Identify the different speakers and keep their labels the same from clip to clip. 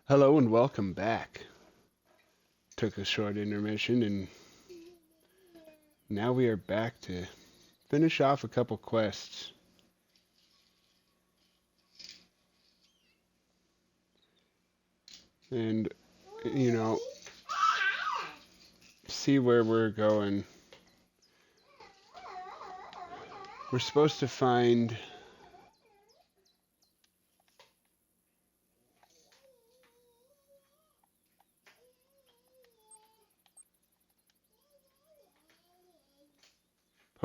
Speaker 1: Hello and welcome back. Took a short intermission and now we are back to finish off a couple quests. And, you know, see where we're going. We're supposed to find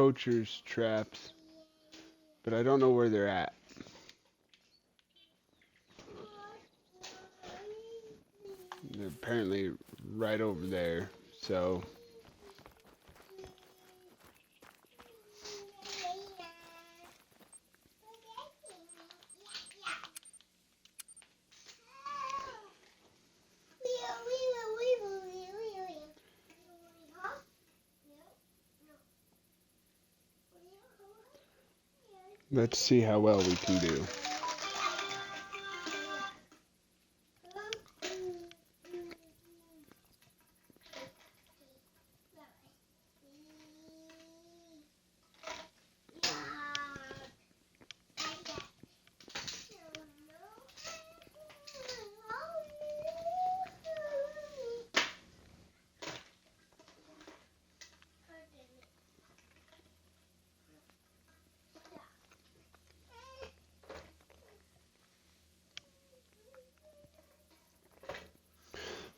Speaker 1: poachers' traps, but I don't know where they're at. They're apparently right over there. So, let's see how well we can do.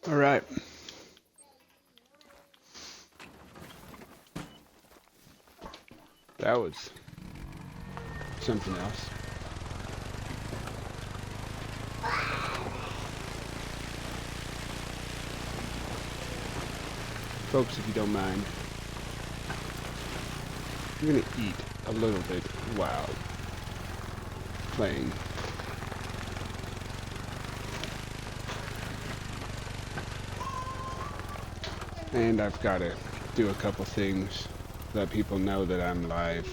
Speaker 1: All right. That was something else. Folks, if you don't mind, I'm going to eat a little bit while playing. And I've got to do a couple things, let people know that I'm live.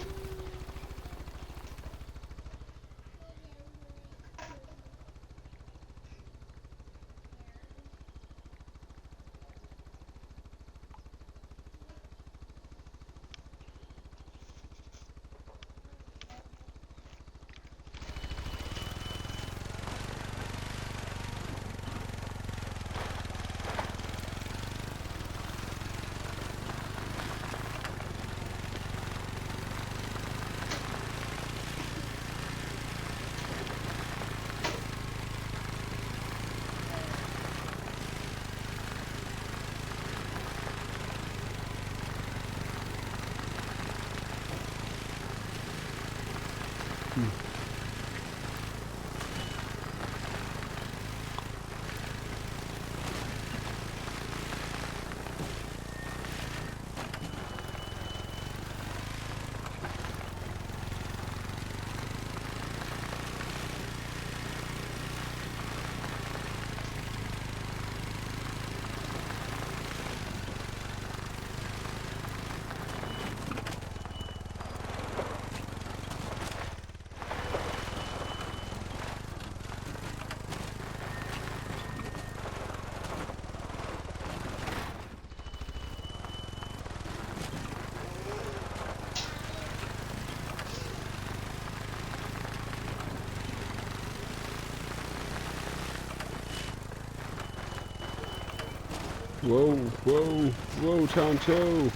Speaker 1: Whoa, whoa, whoa, Tonto!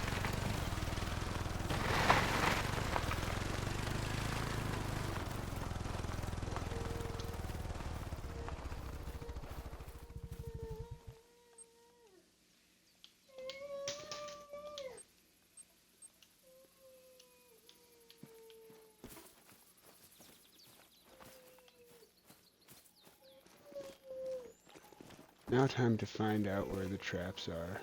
Speaker 1: Now time to find out where the traps are.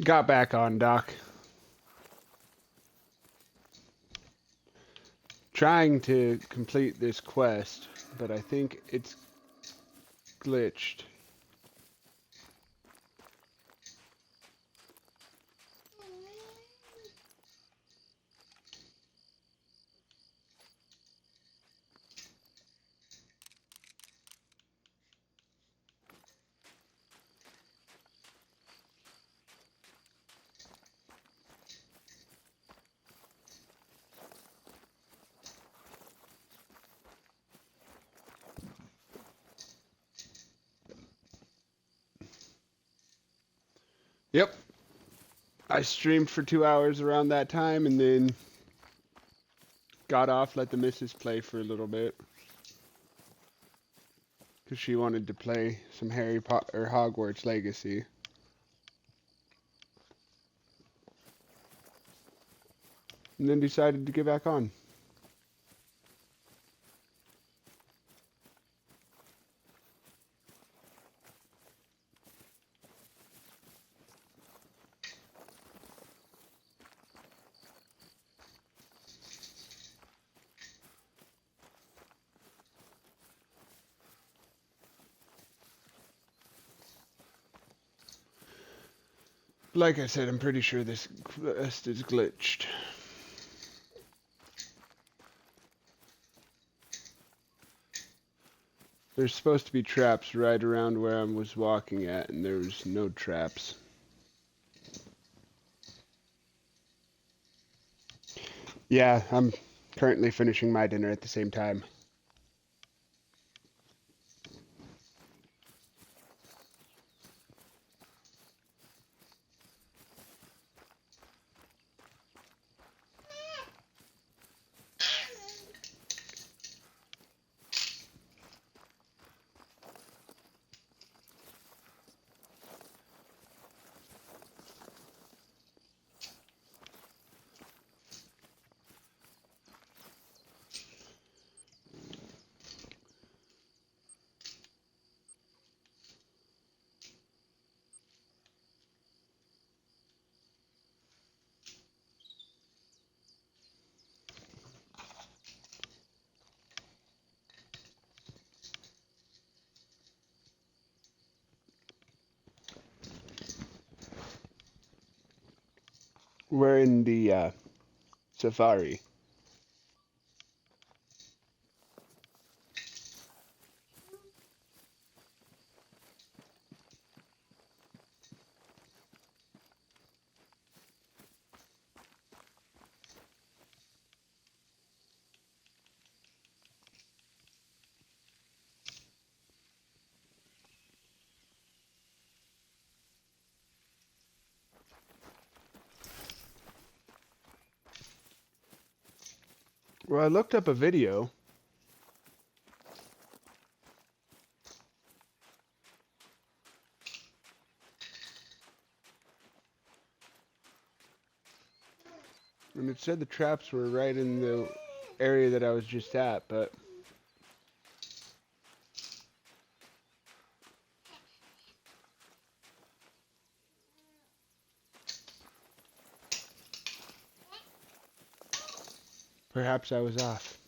Speaker 1: Got back on, Doc. Trying to complete this quest, but I think it's glitched. Yep. I streamed for 2 hours around that time and then got off, let the missus play for a little bit. Because she wanted to play some Harry Potter or Hogwarts Legacy. And then decided to get back on. Like I said, I'm pretty sure this quest is glitched. There's supposed to be traps right around where I was walking at, and there was no traps. Yeah, I'm currently finishing my dinner at the same time. We're in the safari. Well, I looked up a video. And it said the traps were right in the area that I was just at, but perhaps I was off.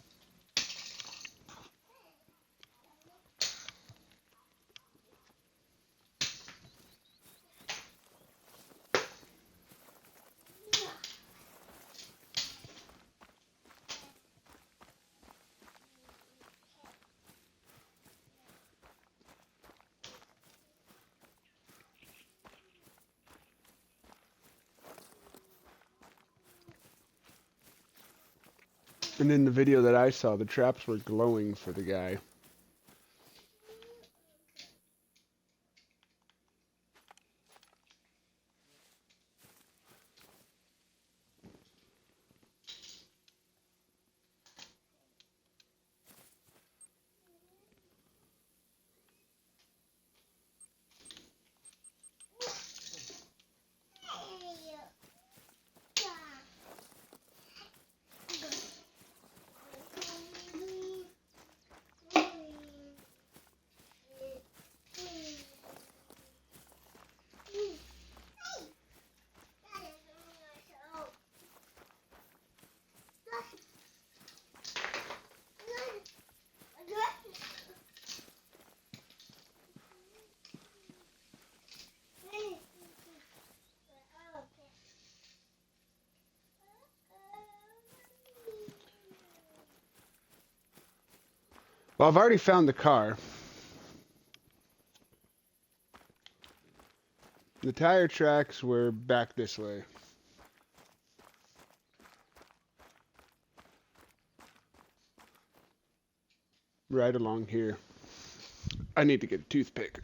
Speaker 1: And in the video that I saw, the traps were glowing for the guy. Well, I've already found the car. The tire tracks were back this way. Right along here. I need to get a toothpick.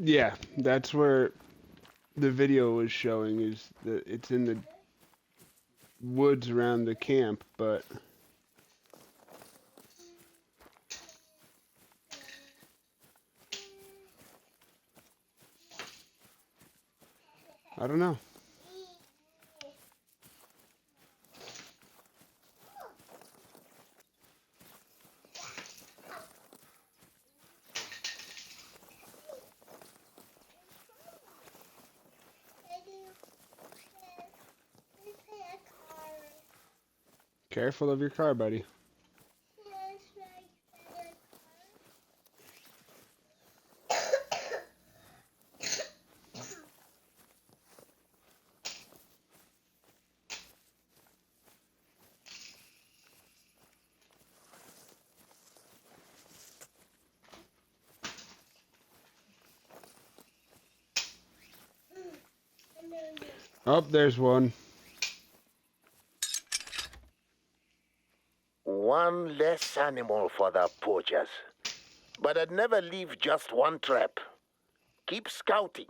Speaker 1: Yeah, that's where the video was showing, is that it's in the woods around the camp, but I don't know. Careful of your car, buddy. Oh, there's one.
Speaker 2: One less animal for the poachers. But I'd never leave just one trap. Keep scouting.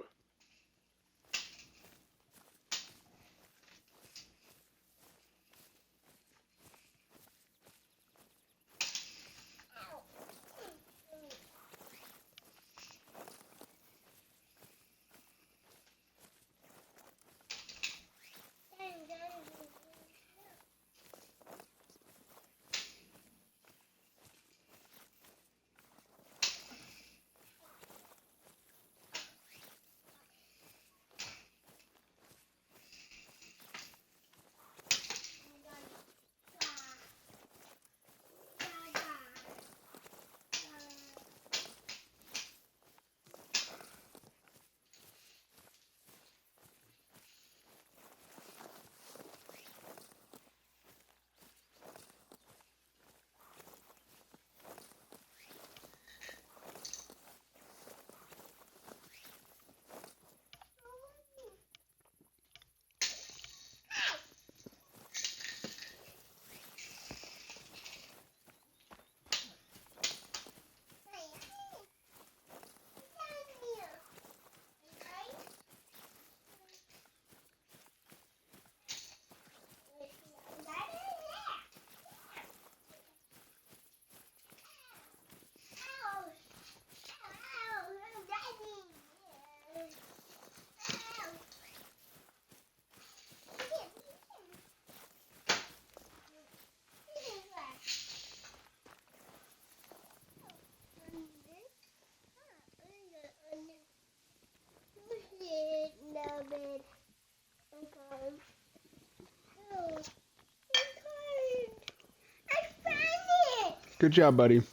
Speaker 1: Good job, buddy.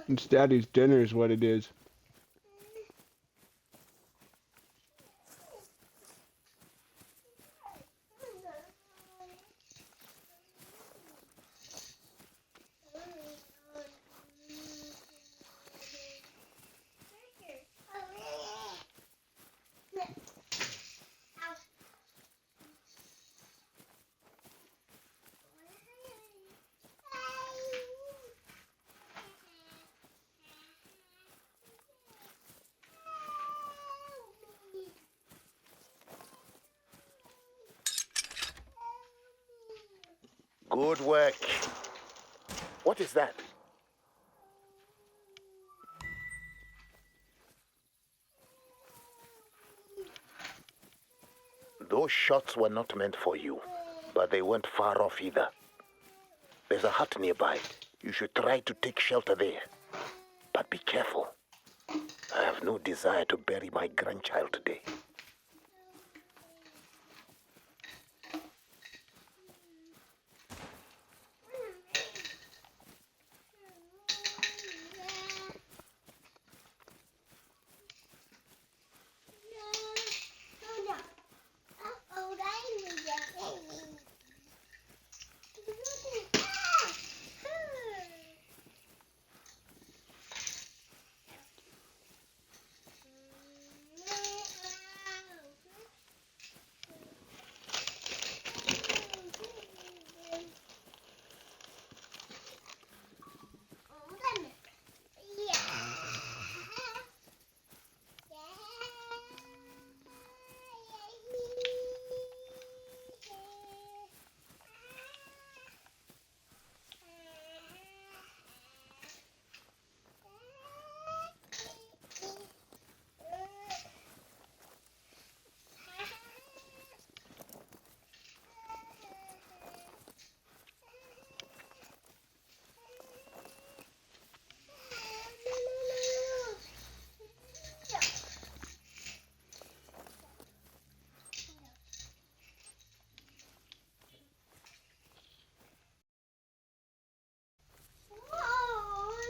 Speaker 1: It's Daddy's dinner is what it is.
Speaker 2: Good work. What is that? Those shots were not meant for you, but they weren't far off either. There's a hut nearby. You should try to take shelter there. But be careful. I have no desire to bury my grandchild today.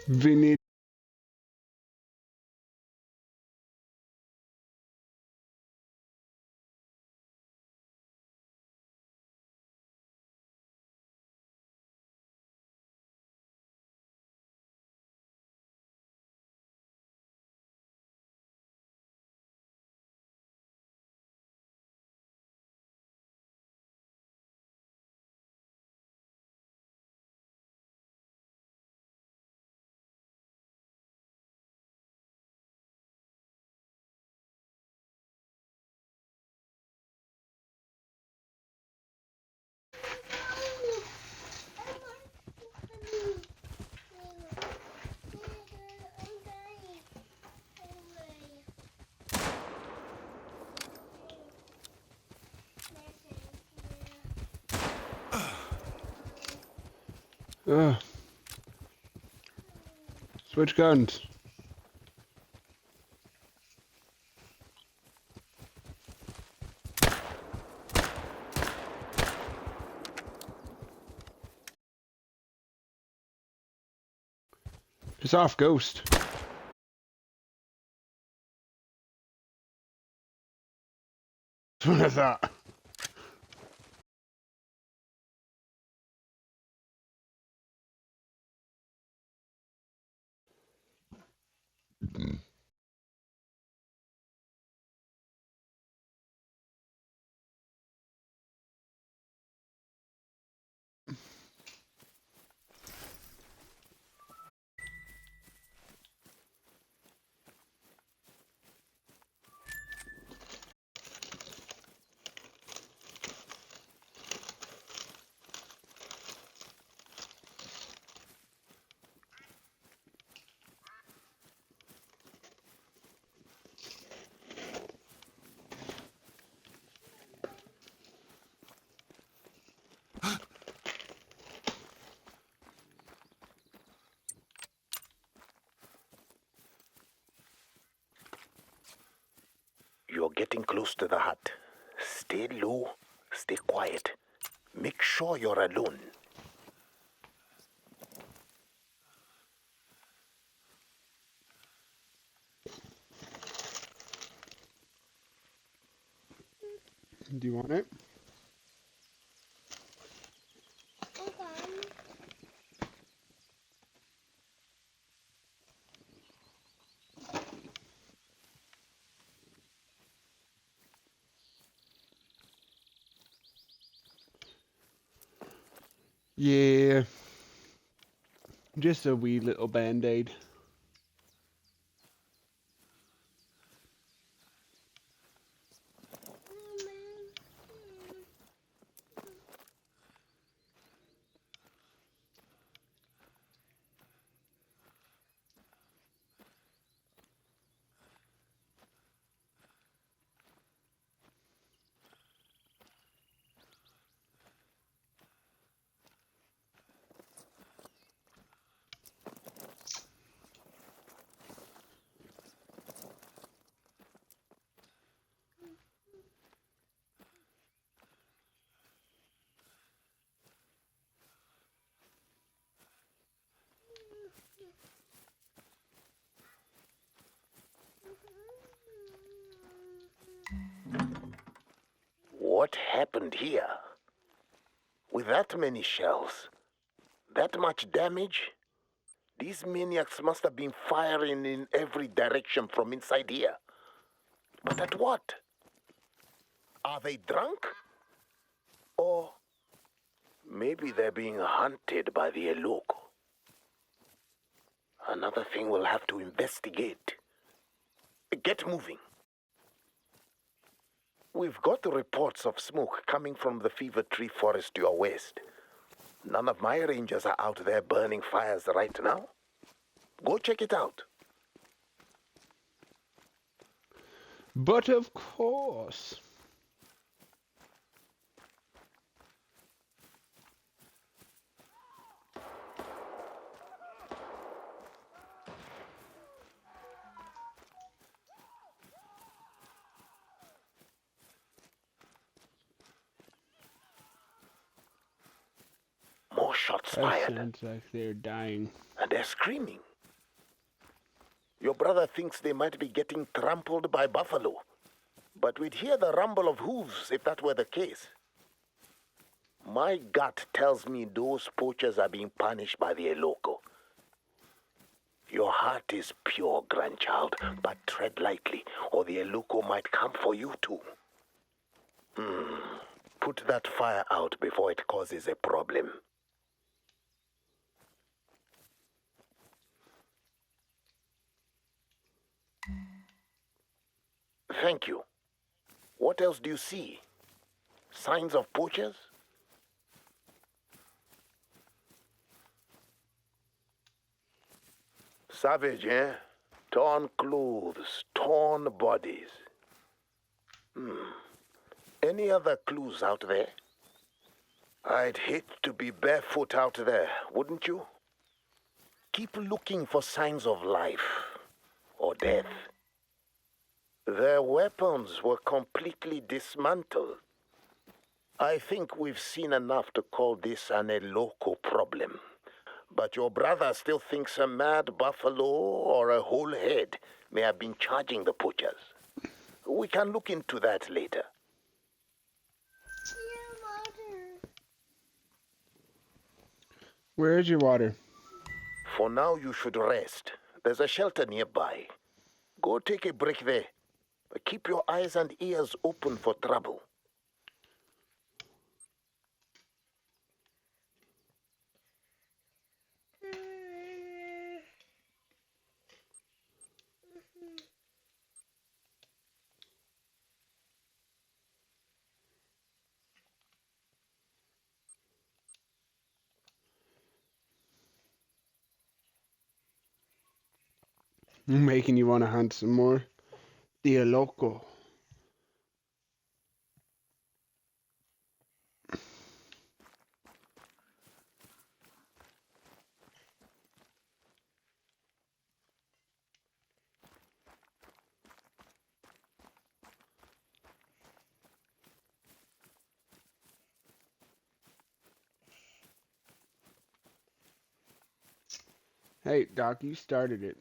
Speaker 1: Vinny. Switch guns. Piss off, ghost. That's what I thought.
Speaker 2: You're getting close to the hut. Stay low, stay quiet. Make sure you're alone.
Speaker 1: Do you want it? Yeah. Just a wee little band-aid.
Speaker 2: And here, with that many shells, that much damage, these maniacs must have been firing in every direction from inside here. But at what? Are they drunk? Or maybe they're being hunted by the Eloko. Another thing we'll have to investigate. Get moving. We've got reports of smoke coming from the Fever Tree Forest to your west. None of my rangers are out there burning fires right now. Go check it out.
Speaker 1: But of course.
Speaker 2: More shots
Speaker 1: That
Speaker 2: fired.
Speaker 1: sounds like they're dying.
Speaker 2: And they're screaming. Your brother thinks they might be getting trampled by buffalo. But we'd hear the rumble of hooves if that were the case. My gut tells me those poachers are being punished by the Eloko. Your heart is pure, grandchild, but tread lightly, or the Eloko might come for you too. Put that fire out before it causes a problem. Thank you. What else do you see? Signs of poachers? Savage, eh? Torn clothes, torn bodies. Any other clues out there? I'd hate to be barefoot out there, wouldn't you? Keep looking for signs of life or death. Their weapons were completely dismantled. I think we've seen enough to call this an Eloko problem. But your brother still thinks a mad buffalo or a whole head may have been charging the poachers. We can look into that later.
Speaker 1: Where is your water?
Speaker 2: For now, you should rest. There's a shelter nearby. Go take a break there. But keep your eyes and ears open for trouble.
Speaker 1: Making you want to hunt some more? The loco. Hey, Doc, you started it.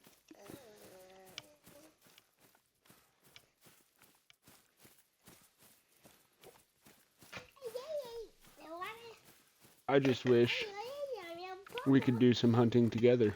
Speaker 1: I just wish we could do some hunting together.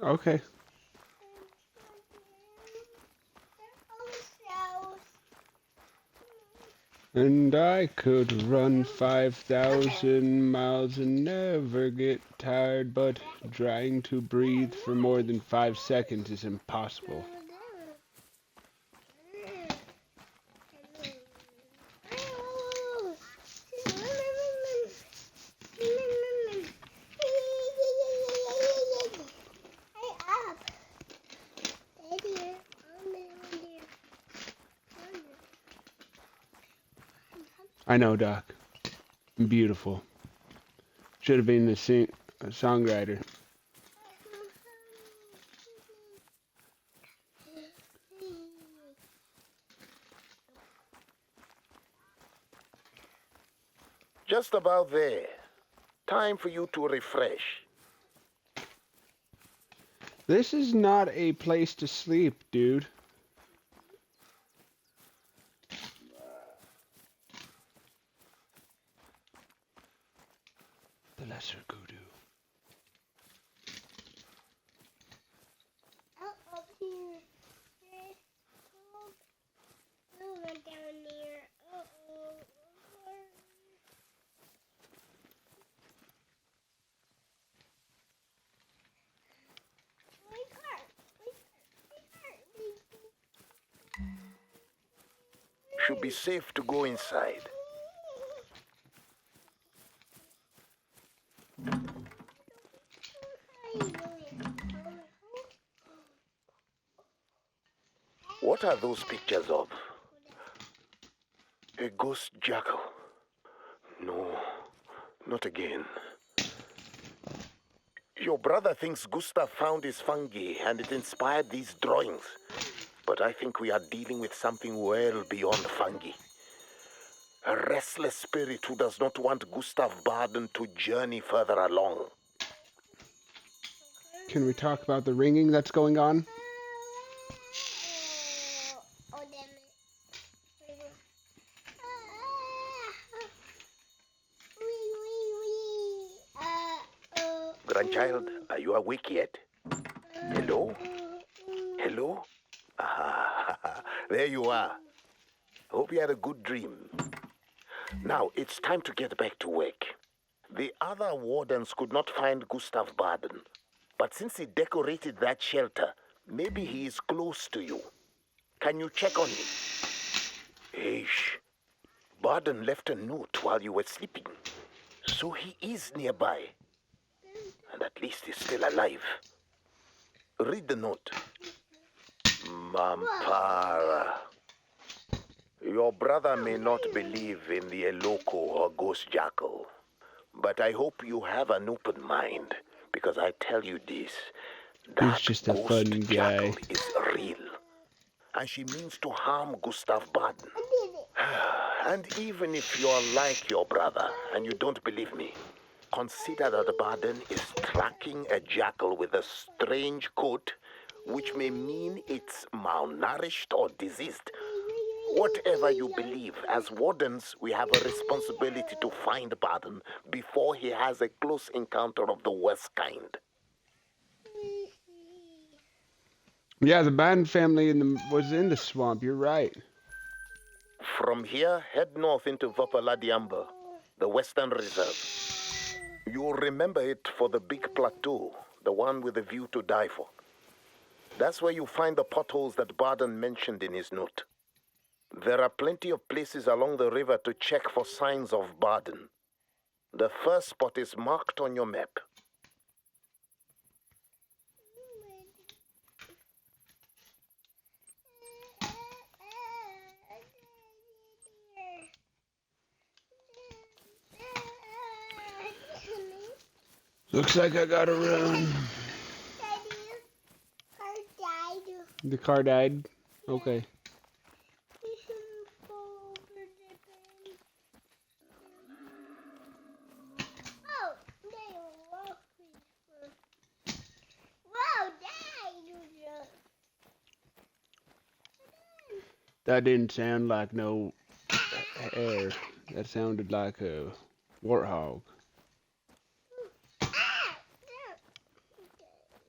Speaker 1: Okay. And I could run 5,000 miles and never get tired, but trying to breathe for more than 5 seconds is impossible. I know, Doc. Beautiful. Should have been a songwriter.
Speaker 2: Just about there. Time for you to refresh.
Speaker 1: This is not a place to sleep, dude. The lesser Kudu.
Speaker 2: Should be safe to go inside. What are those pictures of? A ghost jackal? No, not again. Your brother thinks Gustav found his fungi and it inspired these drawings. But I think we are dealing with something well beyond fungi. A restless spirit who does not want Gustav Baden to journey further along.
Speaker 1: Can we talk about the ringing that's going on?
Speaker 2: Grandchild, are you awake yet? Hello? Hello? Ah, there you are. Hope you had a good dream. Now, it's time to get back to work. The other wardens could not find Gustav Baden. But since he decorated that shelter, maybe he is close to you. Can you check on him? Eish. Baden left a note while you were sleeping. So he is nearby. And at least he's still alive. Read the note. Mampara. Your brother may not believe in the Eloko or Ghost Jackal, but I hope you have an open mind, because I tell you this, that
Speaker 1: He's just a fun
Speaker 2: Ghost
Speaker 1: guy.
Speaker 2: Jackal is real, and she means to harm Gustav Baden. And even if you're like your brother and you don't believe me, consider that Baden is tracking a jackal with a strange coat, which may mean it's malnourished or diseased. Whatever you believe, as wardens, we have a responsibility to find Baden before he has a close encounter of the worst kind.
Speaker 1: Yeah, the Baden family was in the swamp. You're right.
Speaker 2: From here, head north into Vapaladiamba, the Western Reserve. You'll remember it for the big plateau, the one with the view to die for. That's where you find the potholes that Baden mentioned in his note. There are plenty of places along the river to check for signs of Baden. The first spot is marked on your map.
Speaker 1: Looks like I gotta run. The car died? Okay. That didn't sound like no hair. That sounded like a warthog.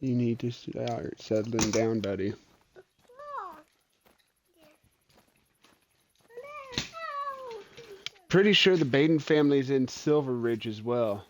Speaker 1: You need to start settling down, buddy. Pretty sure the Baden family's in Silver Ridge as well.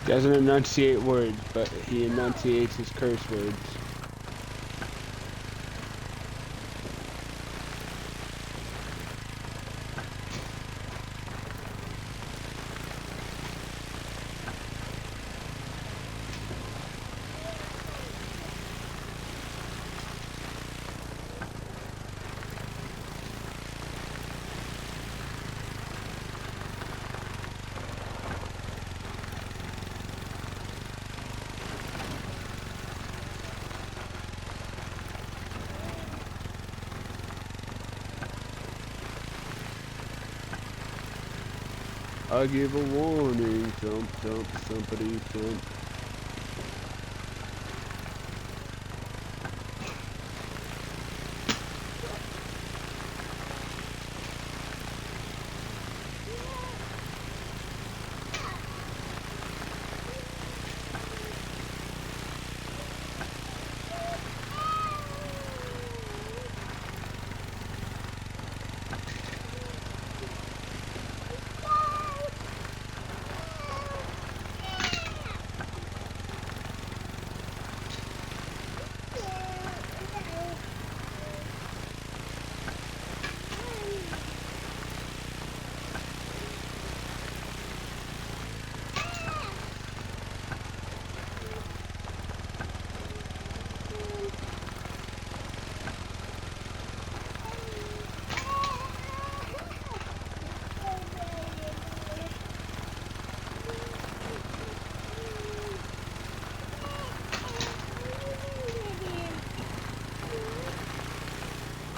Speaker 1: Doesn't enunciate words, but he enunciates his curse words. I give a warning, thump, thump, thumpity, thump.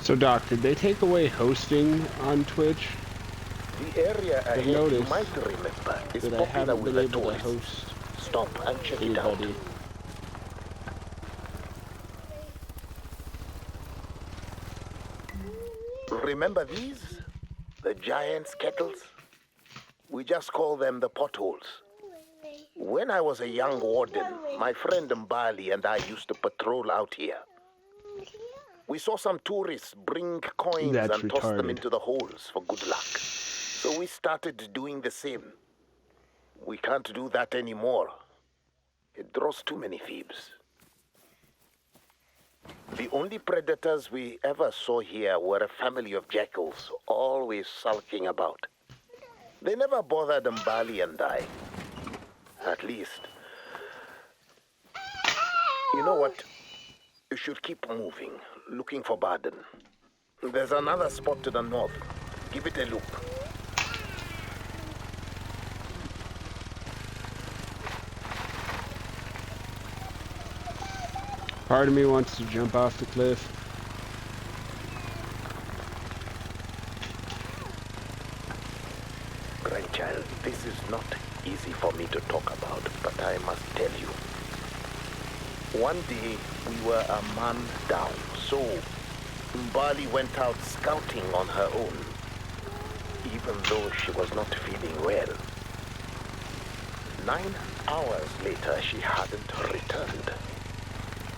Speaker 1: So, Doc, did they take away hosting on Twitch?
Speaker 2: The area ahead, you
Speaker 1: noticed
Speaker 2: might remember, is
Speaker 1: that I
Speaker 2: popular
Speaker 1: haven't
Speaker 2: with
Speaker 1: been
Speaker 2: the
Speaker 1: able to
Speaker 2: tourists.
Speaker 1: host
Speaker 2: Stop and check it out.
Speaker 1: anybody.
Speaker 2: Remember these? The giant's kettles? We just call them the potholes. When I was a young warden, my friend Mbali and I used to patrol out here. We saw some tourists bring coins
Speaker 1: That's
Speaker 2: and toss them
Speaker 1: retarded.
Speaker 2: into the holes for good luck. So we started doing the same. We can't do that anymore. It draws too many thieves. The only predators we ever saw here were a family of jackals, always sulking about. They never bothered Mbali and I. At least. You know what? You should keep moving, looking for Baden. There's another spot to the north. Give it a look.
Speaker 1: Part of me wants to jump off the cliff.
Speaker 2: Grandchild, this is not easy for me to talk about, but I must tell you. One day, we were a man down, so Mbali went out scouting on her own, even though she was not feeling well. 9 hours later, she hadn't returned.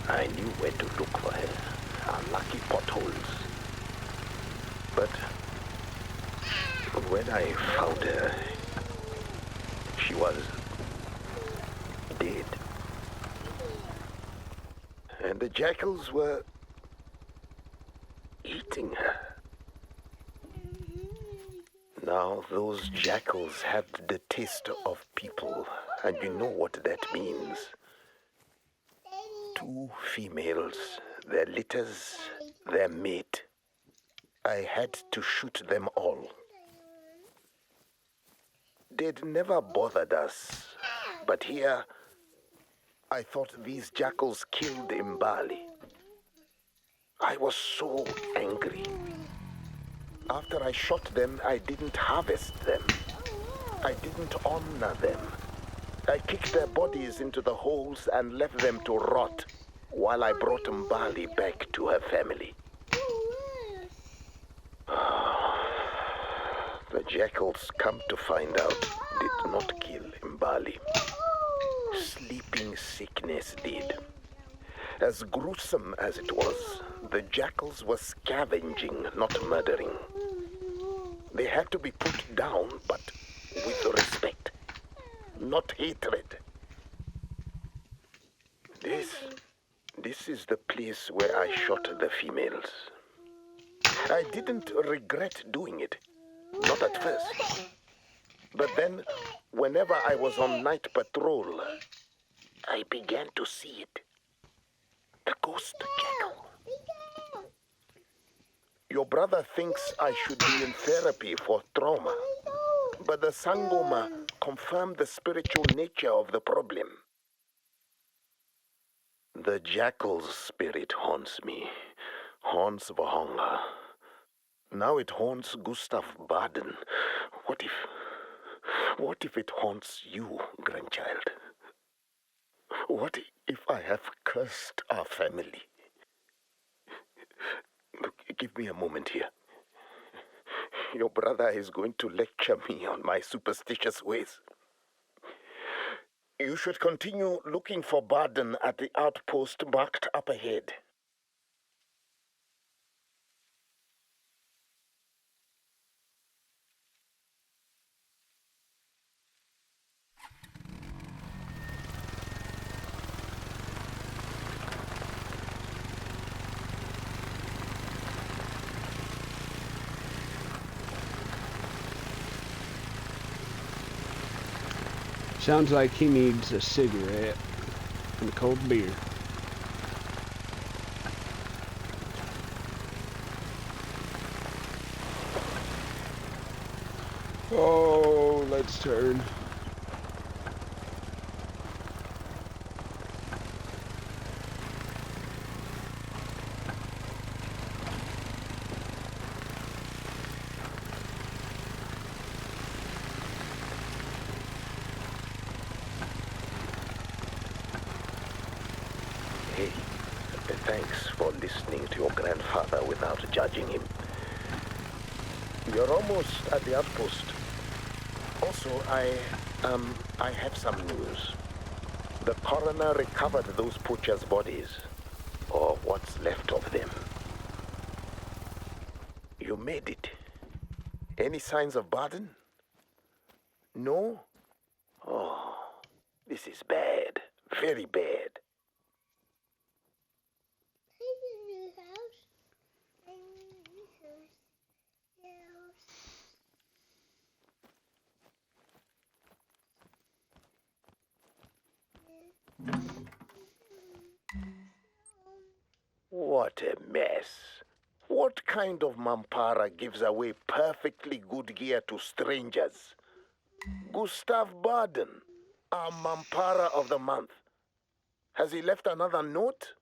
Speaker 2: I knew where to look for her, unlucky potholes. But when I found her, she was dead. And the jackals were eating her. Now those jackals had the taste of people, and you know what that means. To 2 females, their litters, their mate. I had to shoot them all. They'd never bothered us, but here, I thought these jackals killed Mbali. I was so angry. After I shot them, I didn't harvest them. I didn't honor them. I kicked their bodies into the holes and left them to rot while I brought Mbali back to her family. The jackals, come to find out, did not kill Mbali. Sleeping sickness did. As gruesome as it was, the jackals were scavenging, not murdering. They had to be put down, but with respect, not hatred. This is the place where I shot the females. I didn't regret doing it, not at first. But then, whenever I was on night patrol, I began to see it. The ghost jackal. Your brother thinks I should be in therapy for trauma, but the Sangoma confirmed the spiritual nature of the problem. The jackal's spirit haunts me, haunts Vahonga. Now it haunts Gustav Baden. What if it haunts you, grandchild? What if I have cursed our family? Look, give me a moment here. Your brother is going to lecture me on my superstitious ways. You should continue looking for Baden at the outpost marked up ahead.
Speaker 1: Sounds like he needs a cigarette and a cold beer. Oh, let's turn.
Speaker 2: Hey, thanks for listening to your grandfather without judging him. You're almost at the outpost. Also, I have some news. The coroner recovered those poachers' bodies, or what's left of them. You made it. Any signs of Baden? No? Oh, this is bad. Very bad. What a mess. What kind of Mampara gives away perfectly good gear to strangers? Gustav Baden, our Mampara of the month. Has he left another note?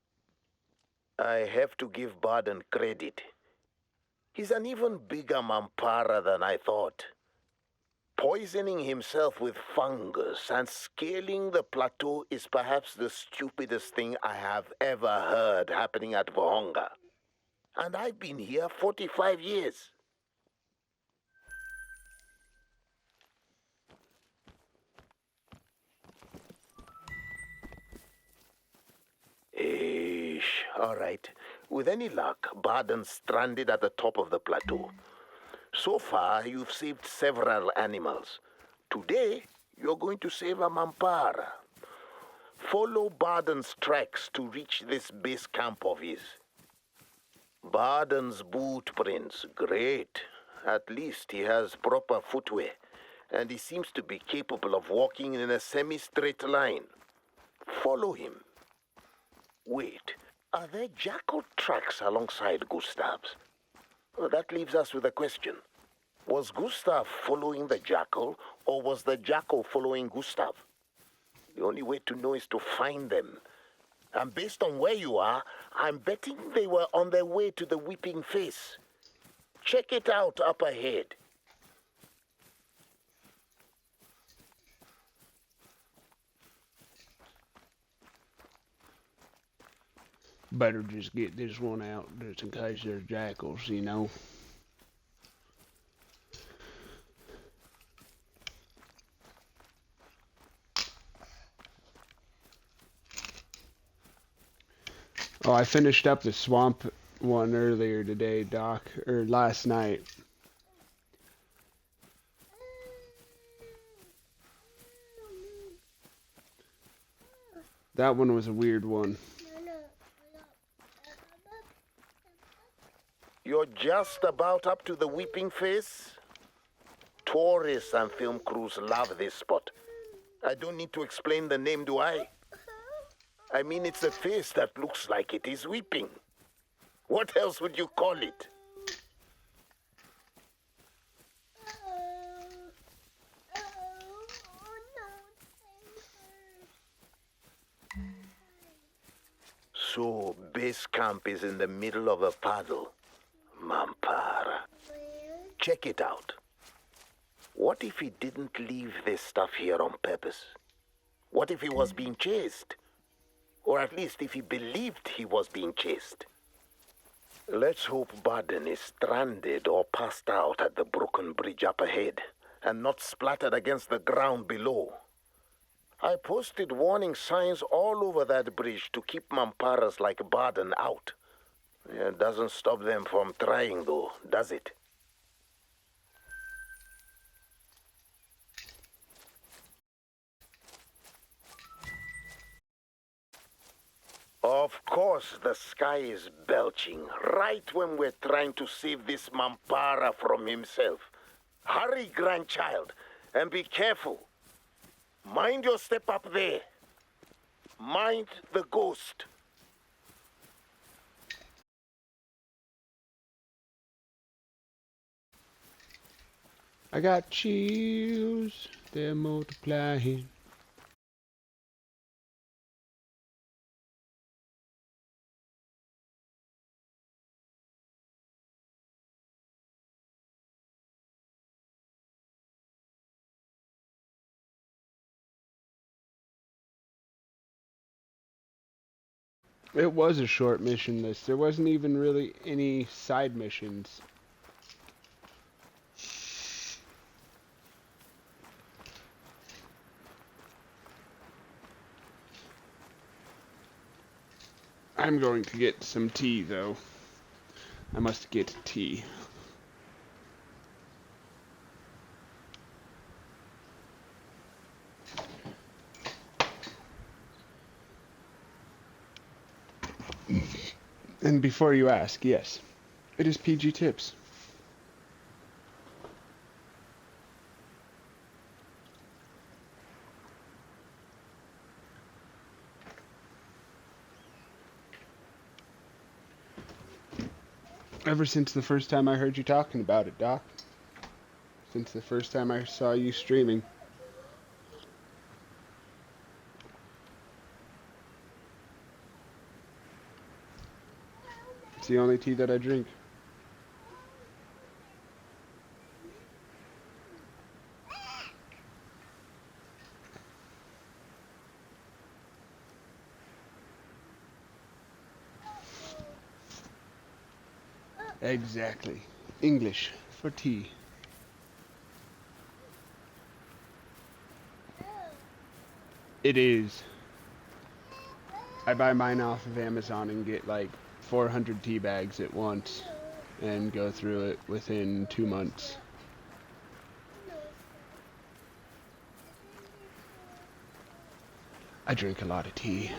Speaker 2: I have to give Baden credit. He's an even bigger Mampara than I thought. Poisoning himself with fungus and scaling the plateau is perhaps the stupidest thing I have ever heard happening at Vahonga. And I've been here 45 years. All right. With any luck, Baden's stranded at the top of the plateau. So far, you've saved several animals. Today, you're going to save a Mampara. Follow Baden's tracks to reach this base camp of his. Baden's boot prints, great. At least he has proper footwear, and he seems to be capable of walking in a semi-straight line. Follow him. Wait, are there jackal tracks alongside Gustav's? Well, that leaves us with a question. Was Gustav following the jackal, or was the jackal following Gustav? The only way to know is to find them. And based on where you are, I'm betting they were on their way to the Weeping Face. Check it out up ahead.
Speaker 1: Better just get this one out just in case there's jackals, you know. Oh, I finished up the swamp one earlier today, Doc, or last night. That one was a weird one.
Speaker 2: You're just about up to the Weeping Face? Tourists and film crews love this spot. I don't need to explain the name, do I? I mean, it's a face that looks like it is weeping. What else would you call it? So, base camp is in the middle of a puddle. Mampara. Check it out. What if he didn't leave this stuff here on purpose? What if he was being chased? Or at least if he believed he was being chased. Let's hope Baden is stranded or passed out at the broken bridge up ahead, and not splattered against the ground below. I posted warning signs all over that bridge to keep Mamparas like Baden out. It doesn't stop them from trying though, does it? Of course the sky is belching right when we're trying to save this Mampara from himself. Hurry, grandchild, and be careful. Mind your step up there. Mind the ghost.
Speaker 1: I got chills, they're multiplying. It was a short mission list. There wasn't even really any side missions. I'm going to get some tea, though. I must get tea. And before you ask, yes, it is PG Tips. Ever since the first time I heard you talking about it, Doc. Since the first time I saw you streaming. It's the only tea that I drink. Exactly. English for tea. It is. I buy mine off of Amazon and get like 400 tea bags at once and go through it within 2 months. I drink a lot of tea.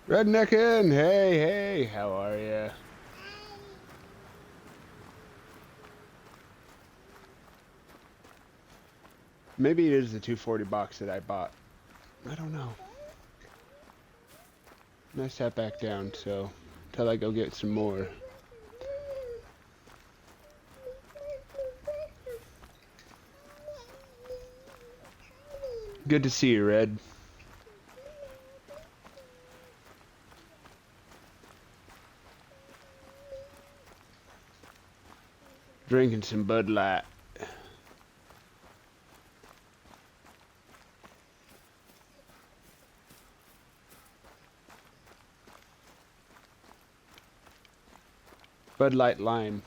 Speaker 1: Redneckin', hey, how are ya? Maybe it is the 240 box that I bought. I don't know. And I sat back down, so until I go get some more. Good to see you, Red. Drinking some Bud Light. Bud Light Lime.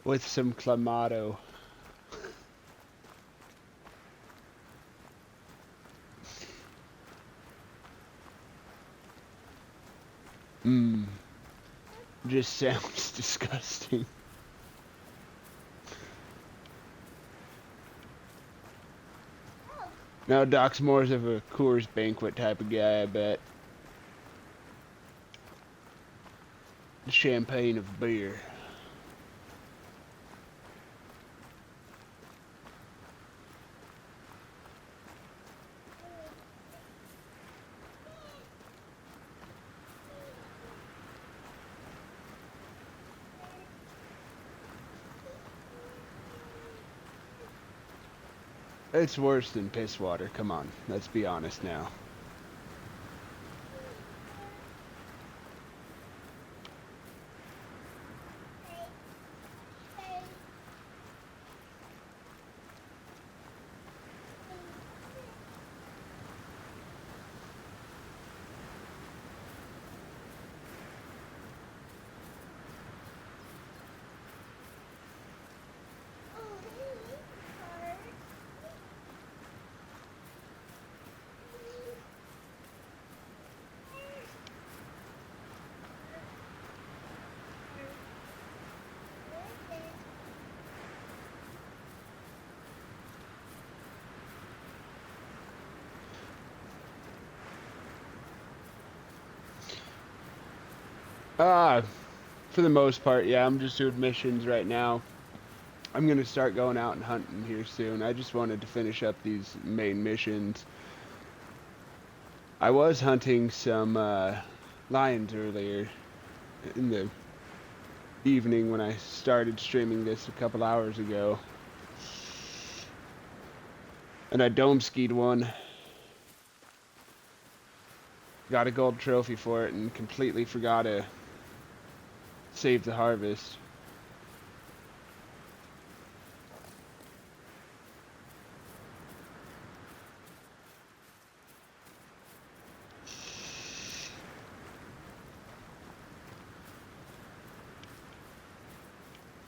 Speaker 1: With some Clamato. Mmm. Just sounds disgusting. Now Doc's more of a Coors Banquet type of guy, I bet. The champagne of beer. It's worse than piss water. Come on, let's be honest now. For the most part, yeah, I'm just doing missions right now. I'm gonna start going out and hunting here soon. I just wanted to finish up these main missions. I was hunting some lions earlier in the evening when I started streaming this a couple hours ago. And I dome skied one. Got a gold trophy for it and completely forgot to save the harvest.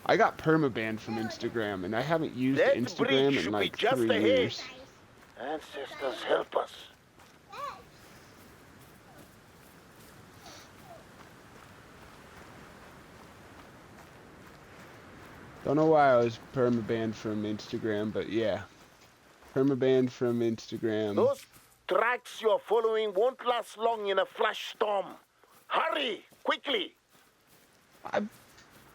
Speaker 1: I got permabanned from Instagram, and I haven't used
Speaker 2: That
Speaker 1: Instagram
Speaker 2: bridge
Speaker 1: in
Speaker 2: should
Speaker 1: like
Speaker 2: be just
Speaker 1: 3
Speaker 2: ahead.
Speaker 1: years.
Speaker 2: Ancestors, help us.
Speaker 1: Don't know why I was permabanned from Instagram, but yeah. Permabanned from Instagram.
Speaker 2: Those tracks you're following won't last long in a flash storm. Hurry, quickly.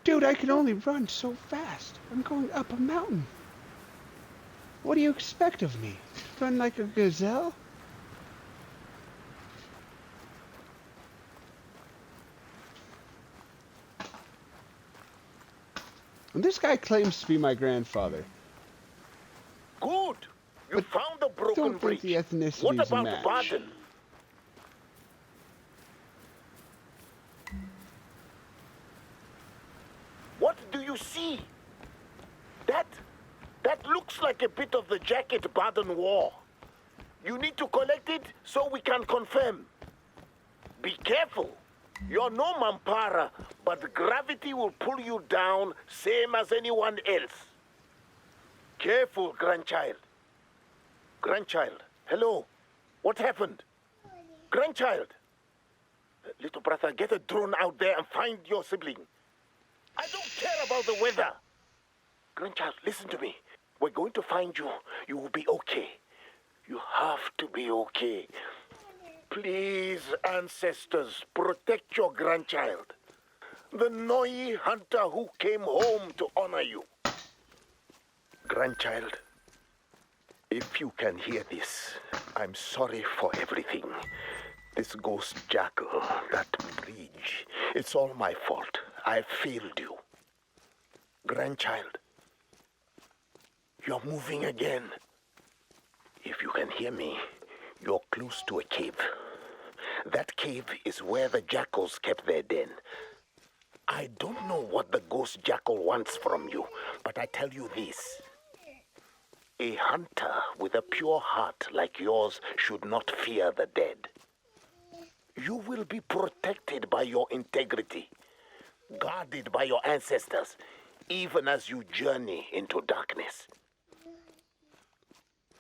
Speaker 1: Dude, I can only run so fast. I'm going up a mountain. What do you expect of me? Run like a gazelle? And this guy claims to be my grandfather.
Speaker 2: Good. You
Speaker 1: But
Speaker 2: found the broken
Speaker 1: Don't think
Speaker 2: bridge.
Speaker 1: the ethnicities
Speaker 2: What about
Speaker 1: match.
Speaker 2: Baden? What do you see? That looks like a bit of the jacket Baden wore. You need to collect it so we can confirm. Be careful. You're no Mampara, but gravity will pull you down same as anyone else. Careful, grandchild. Grandchild, hello. What happened? Grandchild. Little brother, get a drone out there and find your sibling. I don't care about the weather. Grandchild, listen to me. We're going to find you. You will be okay. You have to be okay. Please, ancestors, protect your grandchild. The Noi hunter who came home to honor you. Grandchild, if you can hear this, I'm sorry for everything. This ghost jackal, that bridge, it's all my fault. I failed you. Grandchild, you're moving again. If you can hear me, you're close to a cave. That cave is where the jackals kept their den. I don't know what the ghost jackal wants from you, but I tell you this. A hunter with a pure heart like yours should not fear the dead. You will be protected by your integrity, guarded by your ancestors, even as you journey into darkness.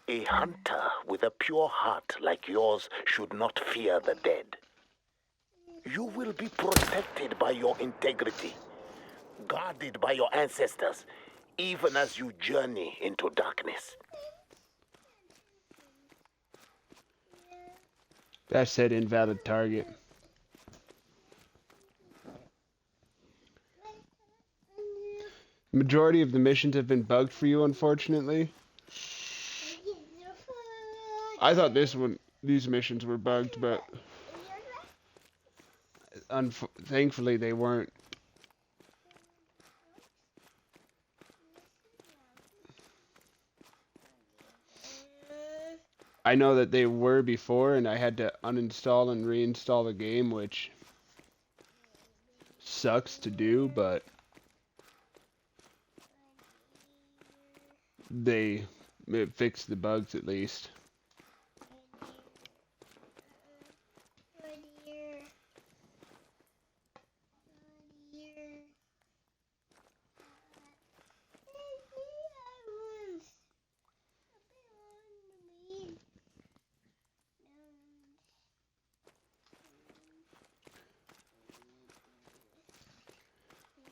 Speaker 2: A hunter with a pure heart like yours should not fear the dead. You will be protected by your integrity, guarded by your ancestors, even as you journey into darkness.
Speaker 1: That said invalid target. Majority of the missions have been bugged for you, unfortunately. I thought these missions were bugged, but thankfully they weren't. I know that they were before, and I had to uninstall and reinstall the game, which sucks to do, but it fixed the bugs at least.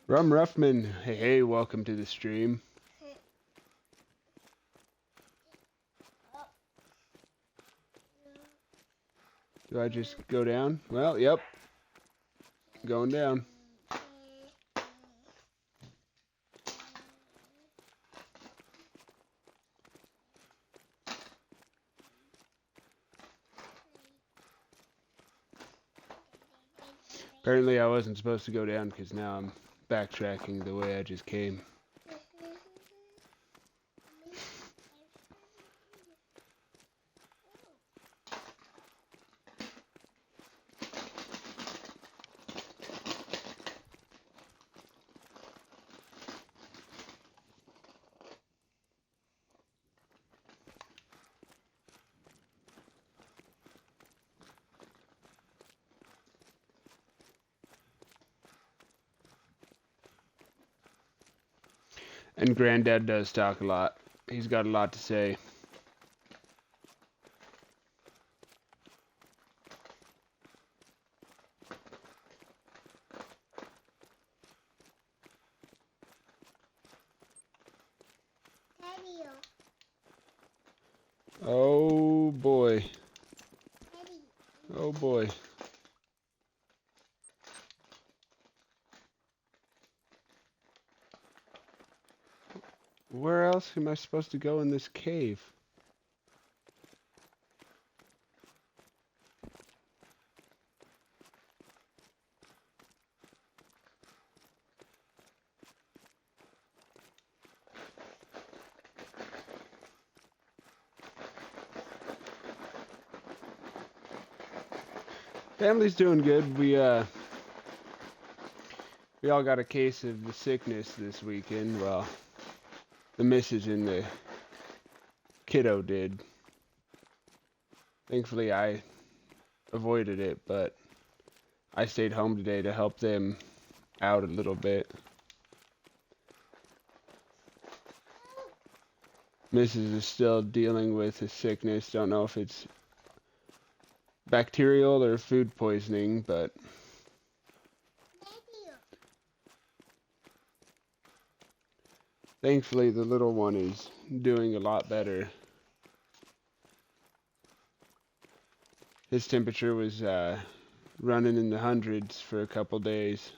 Speaker 1: Rum Ruffman, hey, welcome to the stream. Do I just go down? Well, yep. Going down. Apparently I wasn't supposed to go down because now I'm backtracking the way I just came. And Granddad does talk a lot. He's got a lot to say. Oh boy. Oh boy. Where else am I supposed to go in this cave? Family's doing good. We all got a case of the sickness this weekend. Well, the missus and the kiddo did. Thankfully, I avoided it, but I stayed home today to help them out a little bit. Mrs. is still dealing with his sickness. Don't know if it's bacterial or food poisoning, but thankfully the little one is doing a lot better. His temperature was running in the hundreds for a couple days.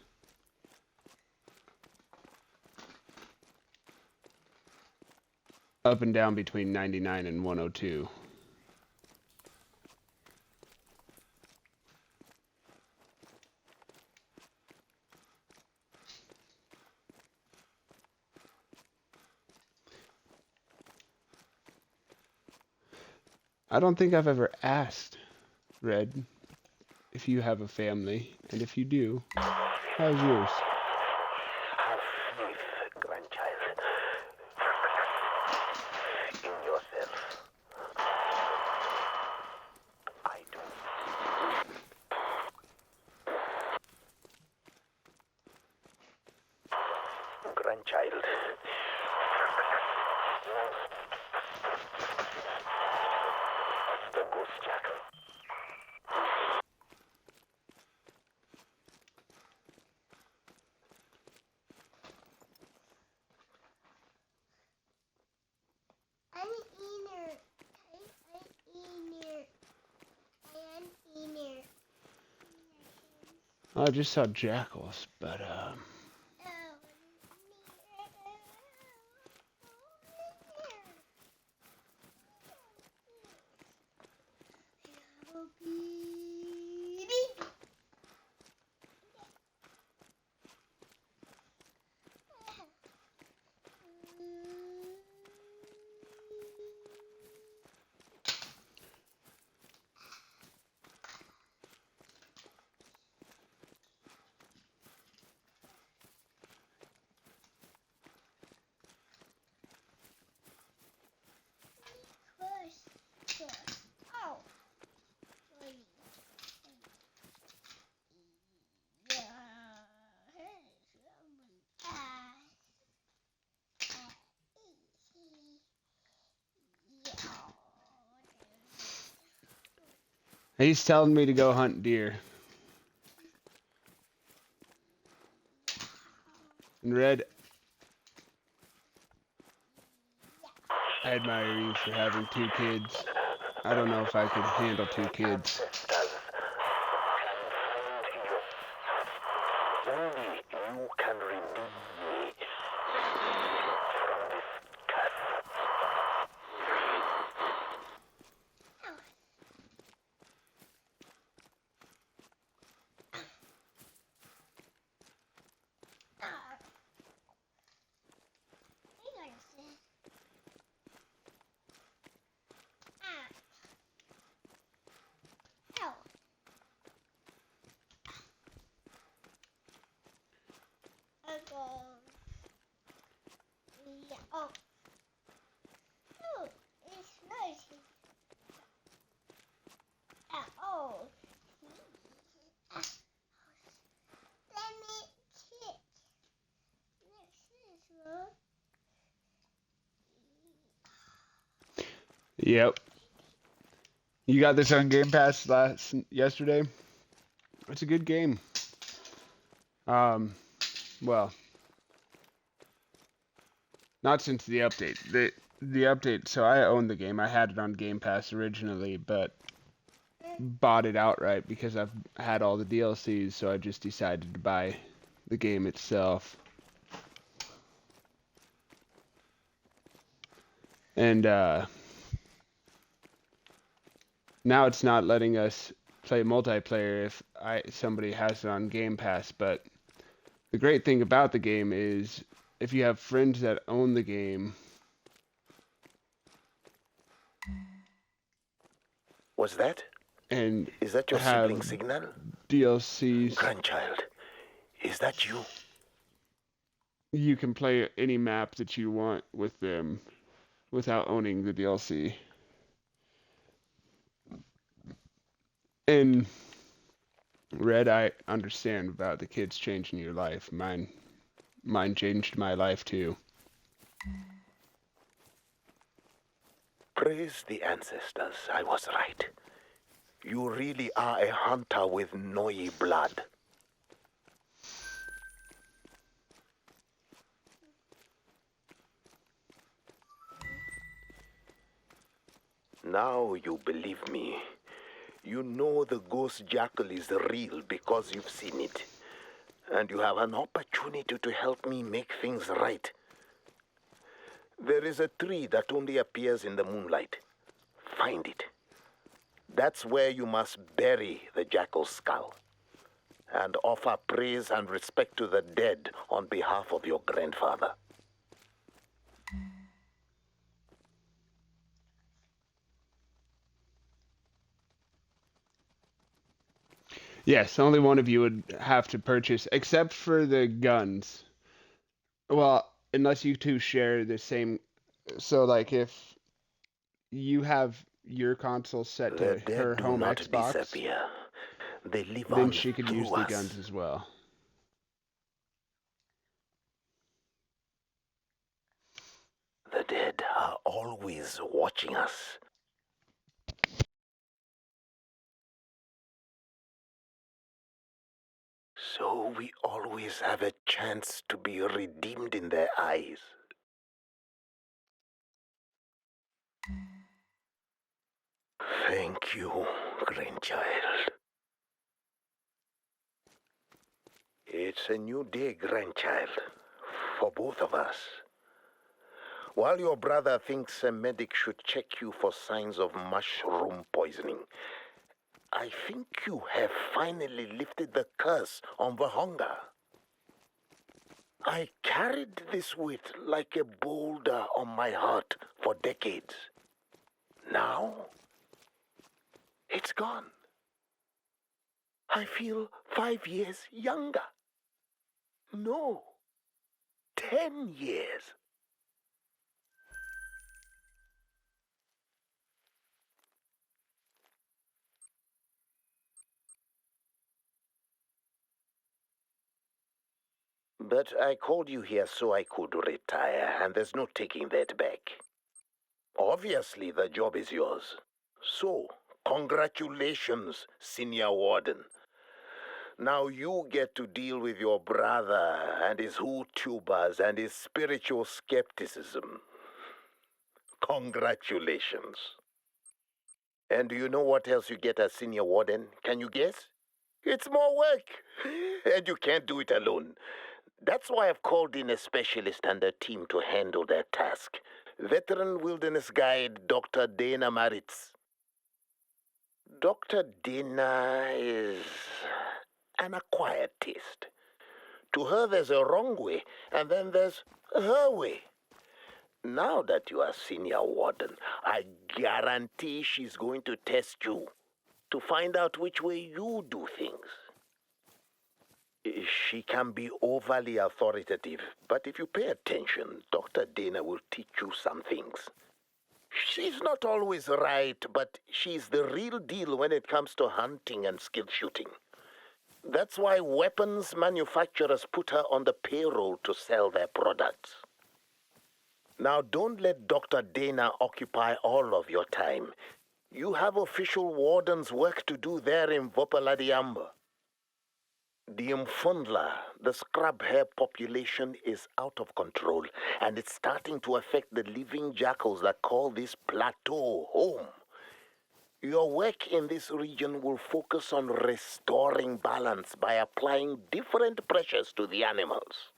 Speaker 1: Up and down between 99 and 102. I don't think I've ever asked, Red, if you have a family, and if you do, how's yours?
Speaker 2: Have faith, grandchild, in yourself. I do. Grandchild. The ghost jack.
Speaker 1: I just saw jackals, but he's telling me to go hunt deer. And Red, I admire you for having 2 kids. I don't know if I could handle 2 kids.
Speaker 2: Only you can redeem me from this curse.
Speaker 1: Yep. You got this on Game Pass yesterday? It's a good game. Well, not since the update. The update, so I own the game. I had it on Game Pass originally, but bought it outright because I've had all the DLCs, so I just decided to buy the game itself. And now it's not letting us play multiplayer if somebody has it on Game Pass, but the great thing about the game is if you have friends that own the game.
Speaker 2: Was that?
Speaker 1: And
Speaker 2: is that your
Speaker 1: have
Speaker 2: sibling signal?
Speaker 1: DLCs.
Speaker 2: Grandchild, is that you?
Speaker 1: You can play any map that you want with them without owning the DLC. And Red, I understand about the kids changing your life. Mine changed my life too.
Speaker 2: Praise the ancestors. I was right. You really are a hunter with Noi blood. Now you believe me. You know the ghost jackal is real because you've seen it. And you have an opportunity to help me make things right. There is a tree that only appears in the moonlight. Find it. That's where you must bury the jackal's skull and offer praise and respect to the dead on behalf of your grandfather.
Speaker 1: Yes, only one of you would have to purchase, except for the guns. Well, unless you two share the same. So, like, if you have your console set
Speaker 2: The
Speaker 1: to
Speaker 2: dead
Speaker 1: her
Speaker 2: do
Speaker 1: home
Speaker 2: not
Speaker 1: Xbox,
Speaker 2: disappear. They live
Speaker 1: then
Speaker 2: on
Speaker 1: she could use
Speaker 2: through
Speaker 1: the
Speaker 2: us.
Speaker 1: guns as well.
Speaker 2: The dead are always watching us. So we always have a chance to be redeemed in their eyes. Thank you, grandchild. It's a new day, grandchild, for both of us. While your brother thinks a medic should check you for signs of mushroom poisoning, I think you have finally lifted the curse on Vahonga. I carried this weight like a boulder on my heart for decades. Now, it's gone. I feel 5 years younger. No, 10 years. But I called you here so I could retire, and there's no taking that back. Obviously, the job is yours. So, congratulations, Senior Warden. Now you get to deal with your brother and his Hootubers and his spiritual skepticism. Congratulations. And do you know what else you get as Senior Warden? Can you guess? It's more work. And you can't do it alone. That's why I've called in a specialist and a team to handle that task. Veteran wilderness guide Dr. Dana Maritz. Dr. Dana is an acquired taste. To her, there's a wrong way, and then there's her way. Now that you are Senior Warden, I guarantee she's going to test you to find out which way you do things. She can be overly authoritative, but if you pay attention, Dr. Dana will teach you some things. She's not always right, but she's the real deal when it comes to hunting and skill shooting. That's why weapons manufacturers put her on the payroll to sell their products. Now, don't let Dr. Dana occupy all of your time. You have official wardens' work to do there in Vopaladiamba. The Mfundla, the scrub hare population, is out of control, and it's starting to affect the living jackals that call this plateau home. Your work in this region will focus on restoring balance by applying different pressures to the animals.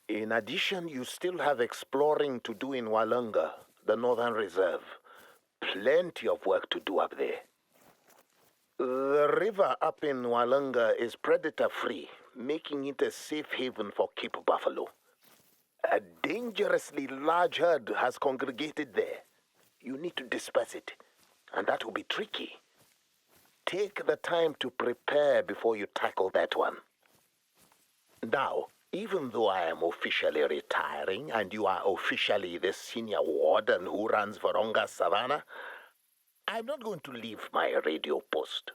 Speaker 2: In addition, you still have exploring to do in Walunga, the Northern Reserve. Plenty of work to do up there. The river up in Walunga is predator-free, making it a safe haven for Cape buffalo. A dangerously large herd has congregated there. You need to disperse it, and that will be tricky. Take the time to prepare before you tackle that one. Now, even though I am officially retiring and you are officially the Senior Warden who runs Varonga Savannah, I'm not going to leave my radio post.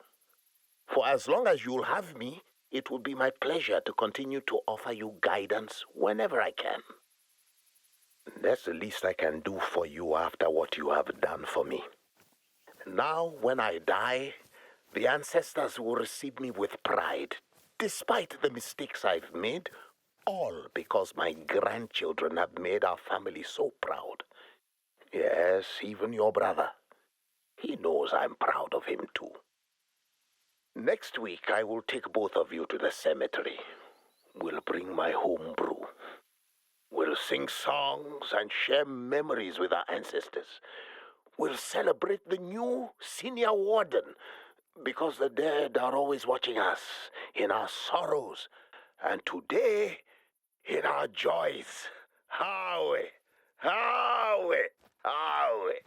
Speaker 2: For as long as you'll have me, it will be my pleasure to continue to offer you guidance whenever I can. That's the least I can do for you after what you have done for me. Now, when I die, the ancestors will receive me with pride, despite the mistakes I've made, all because my grandchildren have made our family so proud. Yes, even your brother. He knows I'm proud of him too. Next week, I will take both of you to the cemetery. We'll bring my home brew. We'll sing songs and share memories with our ancestors. We'll celebrate the new senior warden, because the dead are always watching us in our sorrows, and today in our joys. Howie, Howie, Howie.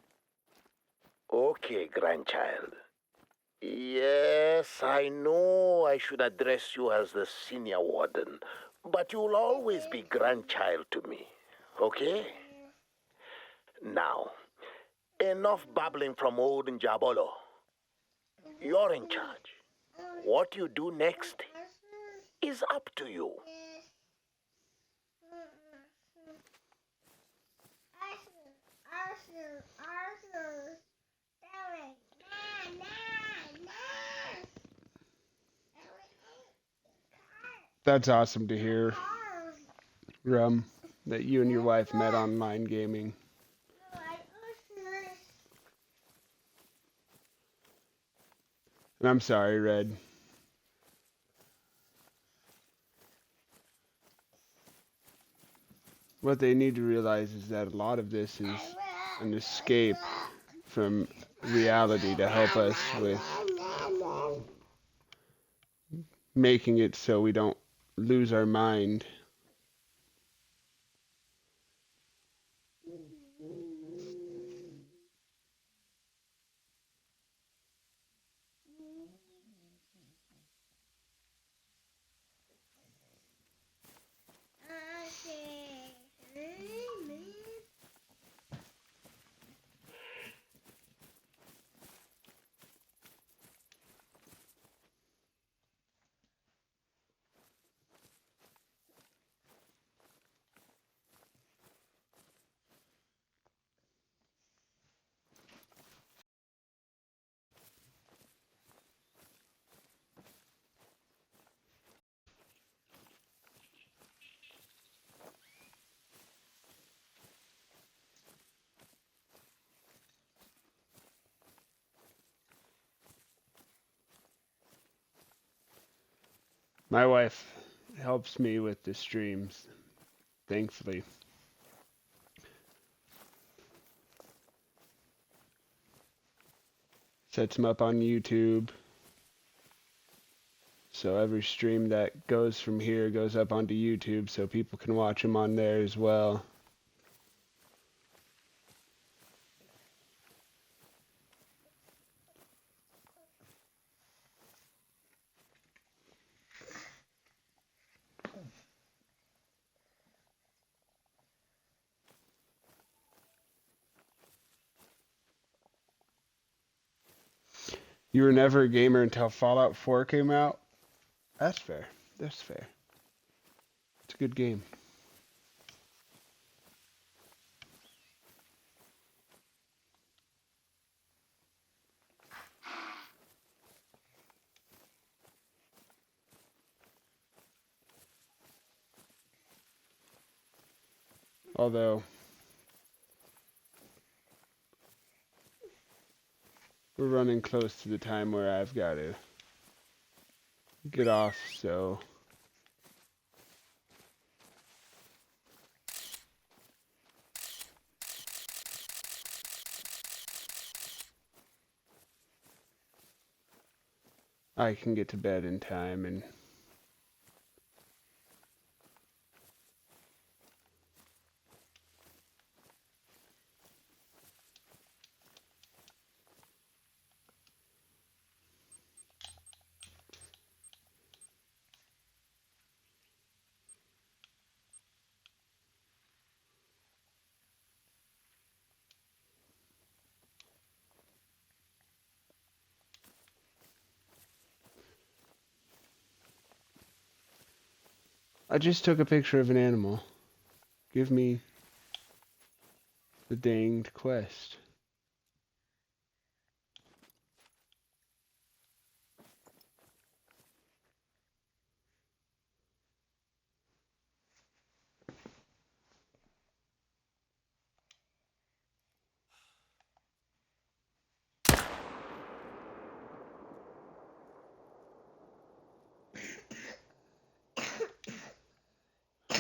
Speaker 2: Okay, grandchild. Yes, I know I should address you as the senior warden, but you'll always be grandchild to me, okay? Now, enough babbling from old Njabolo. You're in charge. What you do next is up to you.
Speaker 1: That's awesome to hear, Rum, that you and your wife met online gaming. And I'm sorry, Red. What they need to realize is that a lot of this is an escape from reality to help us with making it so we don't lose our mind. My wife helps me with the streams, thankfully. Sets them up on YouTube. So every stream that goes from here goes up onto YouTube so people can watch them on there as well. You were never a gamer until Fallout 4 came out? That's fair. That's fair. It's a good game. Although, we're running close to the time where I've got to get off, so... I can get to bed in time and... I just took a picture of an animal. Give me the danged quest.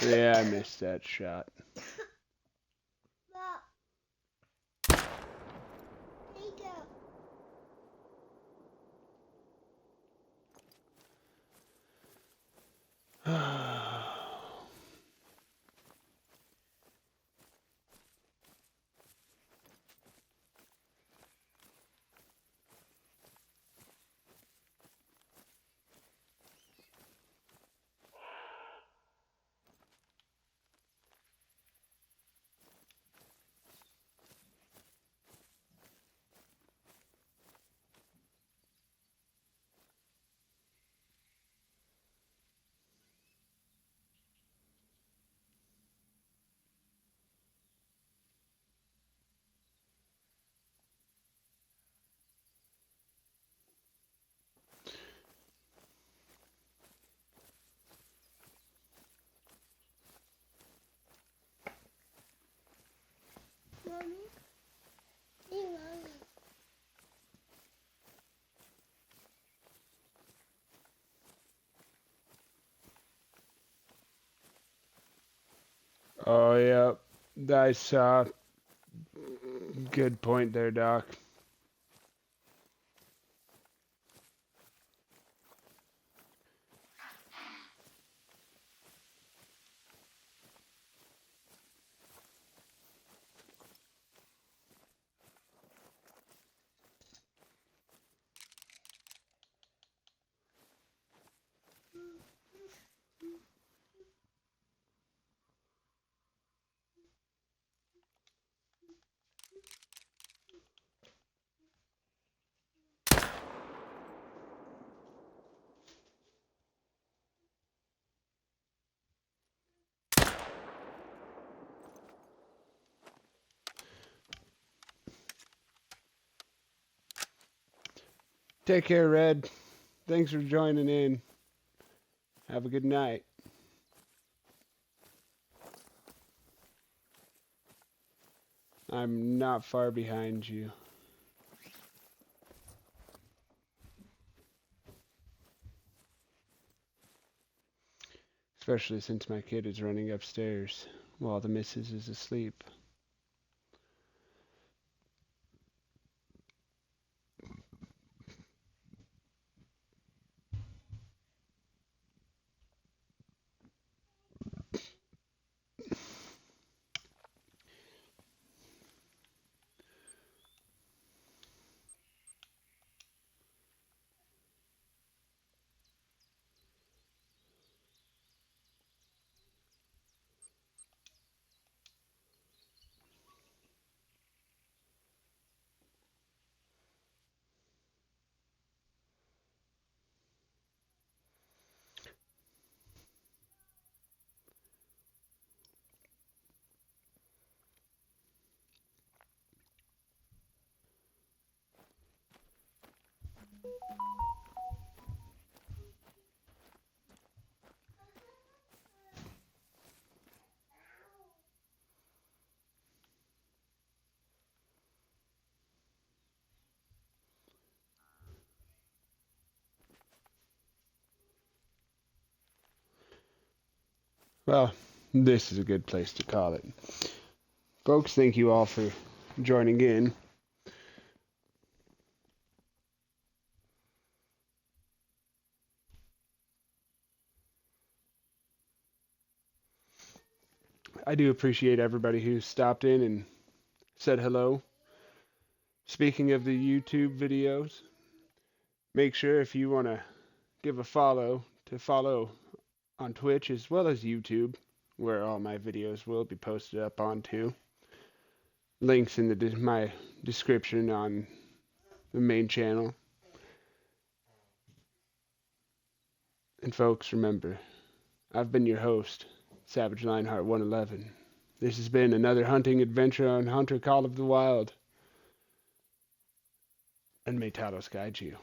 Speaker 1: Yeah, I missed that shot. Oh, yeah. That's good point there, Doc. Take care, Red. Thanks for joining in. Have a good night. I'm not far behind you. Especially since my kid is running upstairs while the missus is asleep. Well, this is a good place to call it. Folks, thank you all for joining in. I do appreciate everybody who stopped in and said hello. Speaking of the YouTube videos, make sure if you want to give a follow to follow on Twitch as well as YouTube, where all my videos will be posted up onto. Links in my description on the main channel. And folks, remember, I've been your host, Savage Lionheart 111. This has been another hunting adventure on Hunter Call of the Wild. And may Talos guide you.